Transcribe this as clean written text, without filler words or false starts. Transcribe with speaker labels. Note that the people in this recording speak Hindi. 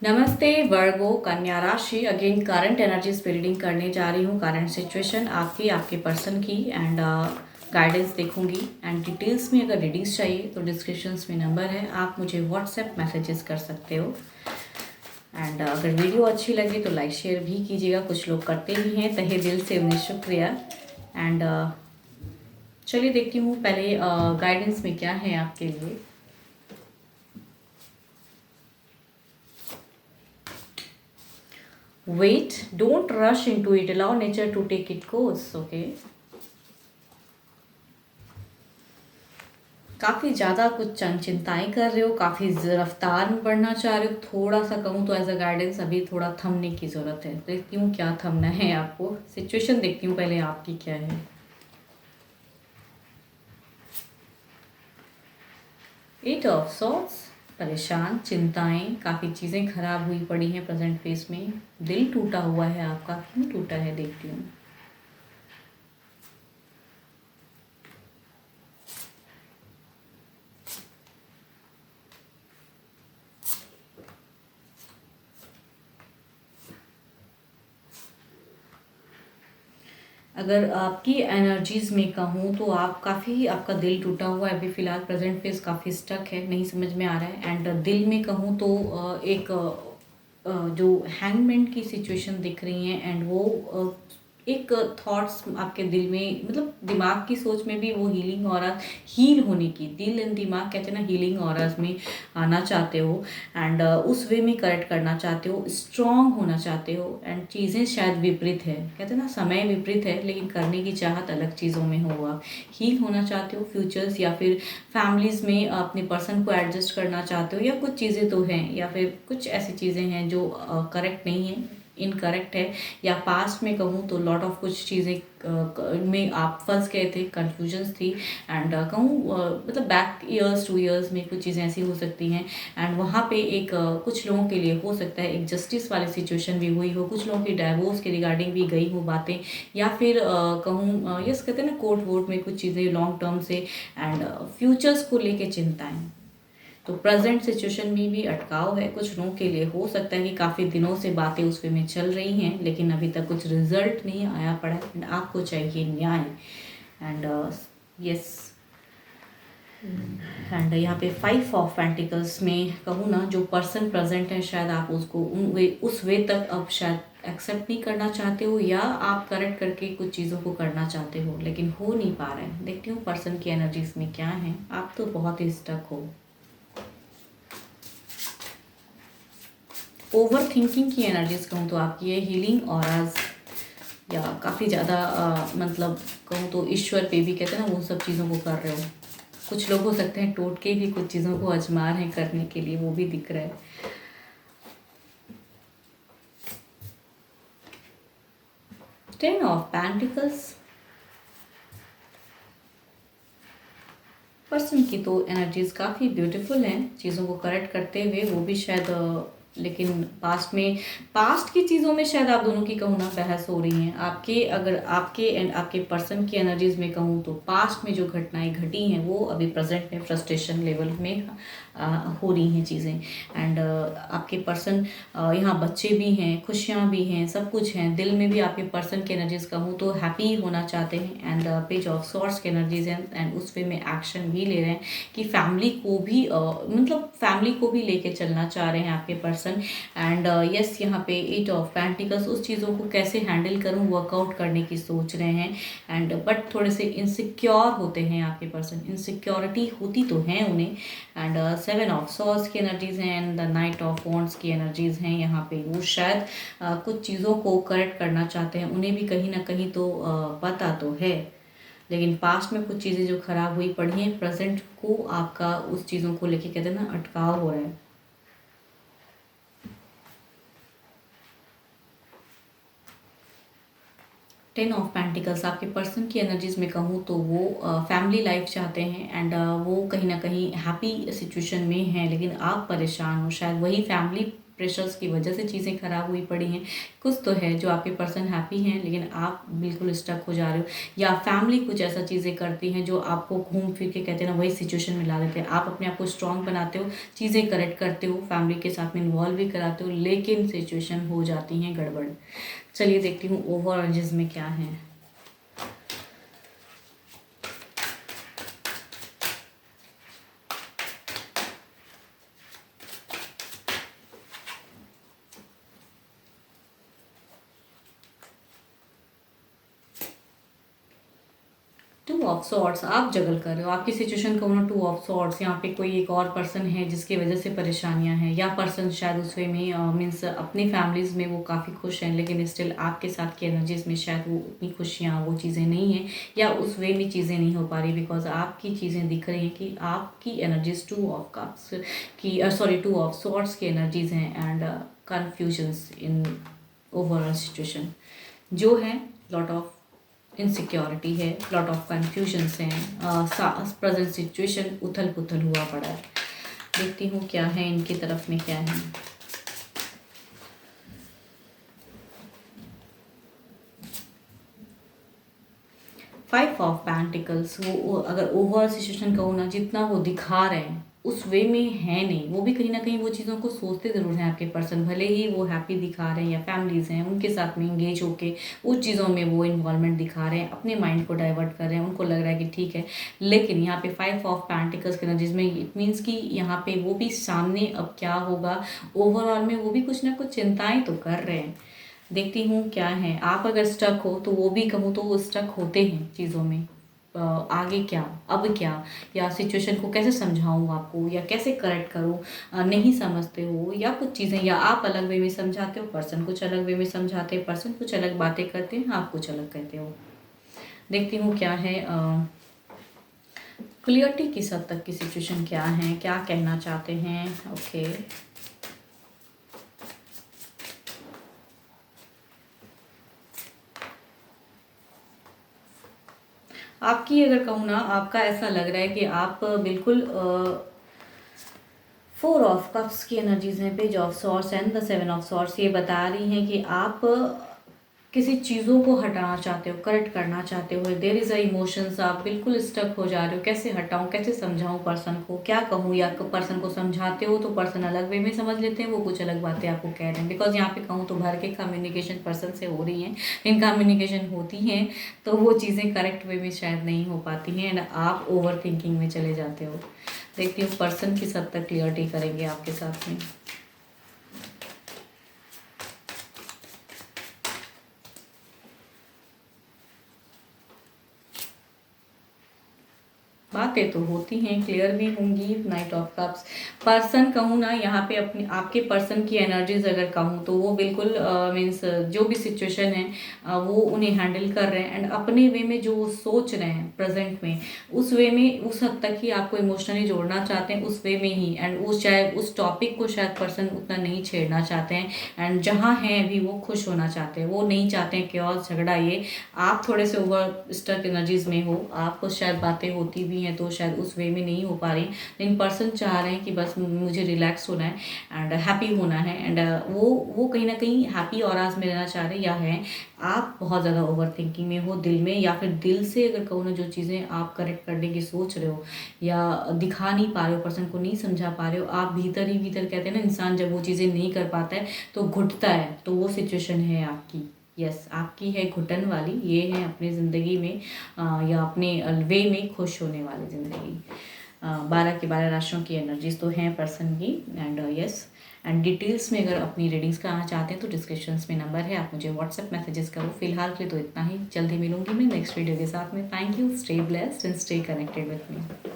Speaker 1: नमस्ते वर्गो कन्या राशि। अगेन करंट एनर्जीज पे रीडिंग करने जा रही हूँ। करंट सिचुएशन आपकी, आपके पर्सन की एंड गाइडेंस देखूंगी। एंड डिटेल्स में अगर रीडिंग्स चाहिए तो डिस्क्रिप्शंस में नंबर है, आप मुझे व्हाट्सएप मैसेजेस कर सकते हो। एंड अगर वीडियो अच्छी लगे तो लाइक शेयर भी कीजिएगा, कुछ लोग करते ही हैं, तहे दिल से उन्हें शुक्रिया। एंड चलिए देखती हूँ पहले गाइडेंस में क्या है आपके लिए। Wait, don't rush into it. Allow nature to take its course. Okay. काफ़ी ज़्यादा कुछ चिंताएं कर रहे हो, काफ़ी रफ्तार में बढ़ना चाह रहे हो। थोड़ा सा कहूँ तो एज अ गाइडेंस अभी थोड़ा थमने की ज़रूरत है। देखती हूँ क्या थमना है आपको। सिचुएशन देखती हूँ पहले आपकी क्या है। एट ऑफ सॉर्ट्स, परेशान, चिंताएं, काफ़ी चीज़ें खराब हुई पड़ी हैं प्रेजेंट फेस में। दिल टूटा हुआ है आपका, क्यों टूटा है देखती हूँ। अगर आपकी एनर्जीज में कहूँ तो आप काफ़ी, आपका दिल टूटा हुआ है अभी फ़िलहाल। प्रेजेंट फेस काफ़ी स्टक है, नहीं समझ में आ रहा है। एंड दिल में कहूँ तो एक जो हैंगमैन की सिचुएशन दिख रही है। एंड वो एक थॉट्स आपके दिल में, मतलब दिमाग की सोच में भी वो हीलिंग और हील होने की, दिल एंड दिमाग कहते हैं ना, हीलिंग और में आना चाहते हो। एंड उस वे में करेक्ट करना चाहते हो, स्ट्रांग होना चाहते हो। एंड चीज़ें शायद विपरीत है, कहते हैं ना समय विपरीत है, लेकिन करने की चाहत अलग चीज़ों में हो। आप हील होना चाहते हो फ्यूचर्स, या फिर फैमिलीज़ में अपने पर्सन को एडजस्ट करना चाहते हो, या कुछ चीज़ें तो हैं, या फिर कुछ ऐसी चीज़ें हैं जो करेक्ट नहीं है, इनकरेक्ट है। या पास्ट में कहूँ तो लॉट ऑफ कुछ चीज़ें में आप फंस गए थे, कन्फ्यूजन्स थी। एंड कहूँ मतलब बैक ईयर्स 2 ईयर्स में कुछ चीज़ें ऐसी हो सकती हैं। एंड वहाँ पे एक कुछ लोगों के लिए हो सकता है एक जस्टिस वाली सिचुएशन भी हुई हो, कुछ लोगों की डाइवोर्स के रिगार्डिंग भी गई हो बातें, या फिर कहूँ यस कहते हैं ना, कोर्ट वोर्ट में कुछ चीज़ें लॉन्ग टर्म से। एंड फ्यूचर्स को लेके चिंताएं। तो प्रेजेंट सिचुएशन में भी अटकाव है, कुछ लोगों के लिए हो सकता है कि काफ़ी दिनों से बातें उस वे में चल रही हैं, लेकिन अभी तक कुछ रिजल्ट नहीं आया पड़ा है। एंड आपको चाहिए न्याय। एंड यस, एंड यहाँ पे 5 ऑफ पेंटिकल्स में कहूँ ना, जो पर्सन प्रेजेंट है शायद आप उसको उस वे तक अब शायद एक्सेप्ट नहीं करना चाहते हो, या आप करेक्ट करके कुछ चीज़ों को करना चाहते हो, लेकिन हो नहीं पा रहा है। देखती हूँ पर्सन की एनर्जीज में क्या है। आप तो बहुत ही स्टक हो। ओवर थिंकिंग की एनर्जीज कहूँ तो आपकी है, हीलिंग और या काफ़ी ज़्यादा मतलब कहूँ तो ईश्वर पे भी कहते हैं ना, वो सब चीज़ों को कर रहे हो। कुछ लोग हो सकते हैं टोटके भी कुछ चीज़ों को आजमा रहे हैं करने के लिए, वो भी दिख रहा है। टेन ऑफ पेंटिकल्स, पर्सन की तो एनर्जीज काफ़ी ब्यूटीफुल हैं चीज़ों को करेक्ट करते हुए, वो भी शायद लेकिन पास्ट में, पास्ट की चीज़ों में शायद आप दोनों की कहूँ ना बहस हो रही हैं। आपके, अगर आपके एंड आपके पर्सन की एनर्जीज में कहूँ तो पास्ट में जो घटनाएं घटी हैं वो अभी प्रेजेंट में फ्रस्ट्रेशन लेवल में हो रही हैं चीज़ें। एंड आपके पर्सन, यहाँ बच्चे भी हैं, खुशियाँ भी हैं, सब कुछ हैं। दिल में भी आपके पर्सन की एनर्जीज कहूँ तो हैप्पी होना चाहते हैं। एंड पेज ऑफ सॉर्ट्स की एनर्जीज हैं, एंड उस वे में एक्शन भी ले रहे हैं कि फैमिली को भी मतलब फैमिली को भी लेके चलना चाह रहे हैं आपके पर्सन। एंड यस, यहाँ पे 8 ऑफ पेंटिकल्स, उस चीज़ों को कैसे हैंडल करूँ वर्कआउट करने की सोच रहे हैं। एंड बट थोड़े से इनसिक्योर होते हैं आपके पर्सन, इनसिक्योरिटी होती तो है उन्हें। एंड 7 ऑफ सॉर्ड्स की एनर्जीज हैं, and the night of wands की एनर्जीज हैं। यहाँ पे वो शायद कुछ चीज़ों को करेक्ट करना चाहते हैं, उन्हें भी कहीं ना कहीं तो पता तो है, लेकिन पास्ट में कुछ चीज़ें जो खराब हुई पड़ी हैं, प्रेजेंट को आपका उस चीज़ों को लेके कहते हैं ना अटकाव हो रहा है। 10 ऑफ पेंटिकल्स, आपके पर्सन की एनर्जीज में कहूँ तो वो फैमिली लाइफ चाहते हैं। एंड वो कहीं ना कहीं हैप्पी सिचुएशन में हैं, लेकिन आप परेशान हो। शायद वही फैमिली प्रेशर्स की वजह से चीज़ें ख़राब हुई पड़ी हैं, कुछ तो है जो आपके पर्सन हैप्पी हैं लेकिन आप बिल्कुल स्टक हो जा रहे हो, या फैमिली कुछ ऐसा चीज़ें करती हैं जो आपको घूम फिर के कहते हैं ना वही सिचुएशन में ला देते हैं। आप अपने आप को स्ट्रॉन्ग बनाते हो, चीज़ें करेक्ट करते हो, फैमिली के साथ में इन्वॉल्व भी कराते हो, लेकिन सिचुएशन हो जाती हैं गड़बड़। चलिए देखती हूँ ओवरऑल एनर्जीज में क्या है। टू ऑफ सॉर्ट्स आप जगल कर रहे हो, आपकी सिचुएशन का होना टू ऑफ सॉर्ट्स। यहाँ पे कोई एक और पर्सन है जिसकी वजह से परेशानियां हैं, या पर्सन शायद उस वे में मीन्स अपनी फैमिलीज़ में वो काफ़ी खुश हैं लेकिन स्टिल आपके साथ की एनर्जीज में शायद वो उतनी खुशियाँ वो चीज़ें नहीं हैं, या उस वे में चीज़ें नहीं हो पा रही बिकॉज आपकी चीज़ें दिख रही हैं कि आपकी एनर्जीज टू ऑफ कप्स की सॉरी टू ऑफ सॉर्ट्स की एनर्जीज हैं and confusions in overall situation जो है, लॉट ऑफ इनसिक्योरिटी है, लॉट ऑफ कन्फ्यूजन्स हैं, प्रेजेंट सिचुएशन उथल पुथल हुआ पड़ा है। देखती हूँ क्या है इनकी तरफ में क्या है। फाइव ऑफ पेंटिकल्स, वो अगर ओवरऑल सिचुएशन कहूँ ना, जितना वो दिखा रहे हैं उस वे में है नहीं, वो भी कहीं ना कहीं वो चीज़ों को सोचते ज़रूर हैं आपके पर्सन, भले ही वो हैप्पी दिखा रहे हैं या फैमिलीज़ हैं उनके साथ में इंगेज होके उस चीज़ों में वो इन्वॉल्वमेंट दिखा रहे हैं, अपने माइंड को डाइवर्ट कर रहे हैं, उनको लग रहा है कि ठीक है, लेकिन यहाँ पे फाइव ऑफ पेंटिकल्स के एनर्जीज में इट मीन्स कि यहाँ पे वो भी सामने अब क्या होगा ओवरऑल में वो भी कुछ ना कुछ चिंताएं तो कर रहे हैं। देखती हूँ क्या है। आप अगर स्टक हो तो वो भी कहूँ तो वो स्टक होते हैं चीज़ों में, आगे क्या, अब क्या, या सिचुएशन को कैसे समझाऊँ आपको, या कैसे करेक्ट करूँ, नहीं समझते हो, या कुछ चीज़ें, या आप अलग वे में समझाते हो, पर्सन कुछ अलग वे में समझाते हैं, पर्सन कुछ अलग बातें करते हैं, आप कुछ अलग कहते हो। देखती हूँ क्या है। क्लियरिटी किस हद तक की सिचुएशन क्या है, क्या कहना चाहते हैं। ओके, आपकी अगर कहूँ ना, आपका ऐसा लग रहा है कि आप बिल्कुल फोर ऑफ कप्स की एनर्जीज हैं, page of sorts and the seven of sorts, ये बता रही हैं कि आप किसी चीज़ों को हटाना चाहते हो, करेक्ट करना चाहते हो, देयर इज़ अ इमोशंस, आप बिल्कुल स्टक हो जा रहे हो, कैसे हटाऊं, कैसे समझाऊं पर्सन को, क्या कहूं, या पर्सन को समझाते हो तो पर्सन अलग वे में समझ लेते हैं, वो कुछ अलग बातें आपको कह रहे हैं। बिकॉज यहाँ पे कहूँ तो भर के कम्युनिकेशन पर्सन से हो रही हैं, इन कम्युनिकेशन होती हैं तो वो चीज़ें करेक्ट वे में शायद नहीं हो पाती हैं एंड आप ओवर थिंकिंग में चले जाते हो। देखती हूँ पर्सन किस हद तक क्लियरिटी करेंगे आपके साथ में। बातें तो होती हैं, क्लियर भी होंगी। नाइट ऑफ कप्स, पर्सन कहूँ ना यहाँ पे अपने आपके पर्सन की एनर्जीज अगर कहूँ तो वो बिल्कुल मीन्स जो भी सिचुएशन है वो उन्हें हैंडल कर रहे हैं एंड अपने वे में जो वो सोच रहे हैं प्रेजेंट में, उस वे में उस हद तक ही आपको इमोशनली जोड़ना चाहते हैं, उस वे में ही, एंड उस शायद उस टॉपिक को शायद पर्सन उतना नहीं छेड़ना चाहते हैं एंड जहाँ हैं अभी वो खुश होना चाहते हैं, वो नहीं चाहते हैं क्योस झगड़ा। ये आप थोड़े से ओवर स्टक एनर्जीज में हो, आपको शायद बातें होती भी हैं तो शायद उस वे में नहीं हो पा रही, लेकिन पर्सन चाह रहे हैं कि बस मुझे रिलैक्स होना है एंड हैप्पी होना है एंड वो कहीं ना कहीं हैप्पी ऑराज में रहना चाह रहे हैं, या है आप बहुत ज़्यादा ओवर थिंकिंग में हो दिल में, या फिर दिल से अगर कहूँ ना जो चीज़ें आप करेक्ट करने की सोच रहे हो या दिखा नहीं पा रहे हो, पर्सन को नहीं समझा पा रहे हो, आप भीतर ही भीतर कहते हैं ना इंसान जब वो चीज़ें नहीं कर पाता है तो घुटता है, तो वो सिचुएशन है आपकी। यस, आपकी है घुटन वाली, ये है अपनी ज़िंदगी में या अपने वे में खुश होने वाली ज़िंदगी। 12 की 12 राशियों की एनर्जीज तो हैं पर्सन की एंड यस, एंड डिटेल्स में अगर अपनी रीडिंग्स कराना चाहते हैं तो डिस्क्रिप्शंस में नंबर है, आप मुझे व्हाट्सएप मैसेजेस करो। फिलहाल के लिए तो इतना ही, जल्दी मिलूंगी मैं नेक्स्ट वीडियो के साथ में। Thank you, stay blessed and stay connected with me.